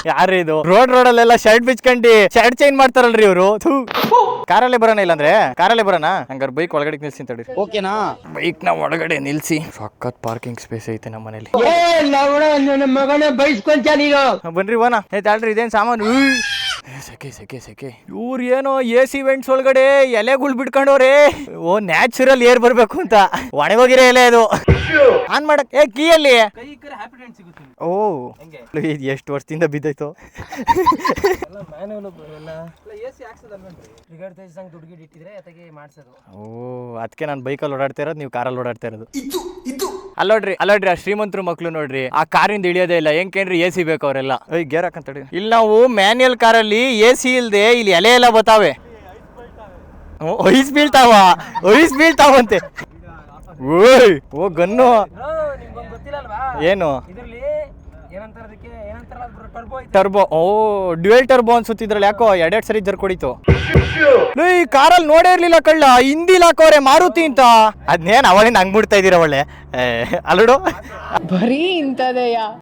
ಯಾರು ಇದು ರೋಡಲ್ಲೆಲ್ಲ shirt ಬಿಚ್ಕೊಂಡಿ shirt change ಮಾಡ್ತಾರಲ್ರಿ ಇವರು. ಕಾರಲ್ಲೇ ಬರೋಣ, ಇಲ್ಲಾಂದ್ರೆ ಕಾರಲ್ಲೇ ಬರೋಣ. ಹಂಗಾರೆ ಬೈಕ್ ಒಳಗಡೆ ನಿಲ್ಸಿ ತಡಿ. ಓಕೆನಾ? ಬೈಕ್ ನ ಒಳಗಡೆ ನಿಲ್ಸಿ. ಸಖತ್ ಪಾರ್ಕಿಂಗ್ ಸ್ಪೇಸ್ ಐತೆ ನಮ್ಮ ಮನೇಲಿ. ಬನ್ರಿ ಹೋನ. ತಾಳ್ರಿ, ಇದೇನ್ ಸಾಮಾನು? ಸೆಕೆ. ಇವ್ರು ಏನೋ AC ವೆಂಟ್ಸ್ ಒಳಗಡೆ ಎಲೆಗಳು ಬಿಡ್ಕೊಂಡವ್ರೆ. ಓ, ನ್ಯಾಚುರಲ್ ಏರ್ ಬರ್ಬೇಕು ಅಂತ. ಒಣಗೋಗಿರೋ ಎಲೆ ಅದು. ಆನ್ ಮಾಡಕ್ ಕೀಯಲ್ಲಿ. ಓ, ಇದು ಎಷ್ಟು ವರ್ಷದಿಂದ ಬಿದ್ದೈತು. ಓ, ಅದಕ್ಕೆ ನಾನು ಬೈಕಲ್ಲಿ ಓಡಾಡ್ತಾ ಇರೋದು, ನೀವು ಕಾರಲ್ಲಿ ಓಡಾಡ್ತಾ ಇರೋದು. ಅಲ್ಲೋಡ್ರಿ ಆ ಶ್ರೀಮಂತರು ಮಕ್ಳು ನೋಡ್ರಿ, ಆ ಕಾರಿಂದ ಇಳಿಯೋದೇ ಇಲ್ಲ. ಹೆಂಗೇನ್ರಿ AC ಬೇಕು ಅವರೆಲ್ಲ. ಗೇರ್ ಹಾಕಂತಡಿ. ಇಲ್ಲಿ ನಾವು ಮ್ಯಾನ್ಯಲ್ ಕಾರಲ್ಲಿ AC ಇಲ್ದೆ ಇಲ್ಲಿ ಎಲೆ ಎಲ್ಲ ಬತ್ತಾವೆ. ಐಸ್ ಬೀಳ್ತಾವಂತೆ. ಓ ಗನ್ನು. ಏನು ಟರ್ಬೋ? ಓ, ಡ್ಯುಯಲ್ ಟರ್ಬೋ ಅನ್ಸುತ್ತಿದ್ರಲ್ಲಿ. ಯಾಕೋ ಎರಡೆರಡು ಸರಿ ಜರ್ಕೊಡಿತು. ಈ ಕಾರಲ್ಲಿ ನೋಡೇ ಇರ್ಲಿಲ್ಲ ಕಳ್ಳ, ಹಿಂದಿಲ್ ಹಾಕೋರೆ ಮಾರುತಿ ಅಂತ. ಅದ್ನೇನ್ ಅವಳಿಂದ ಹಂಗ್ ಬಿಡ್ತಾ ಇದೀರ ಒಳ್ಳೆ. ಅಲ್ಲಡು ಬರೀ ಇಂಥದೆಯಾ?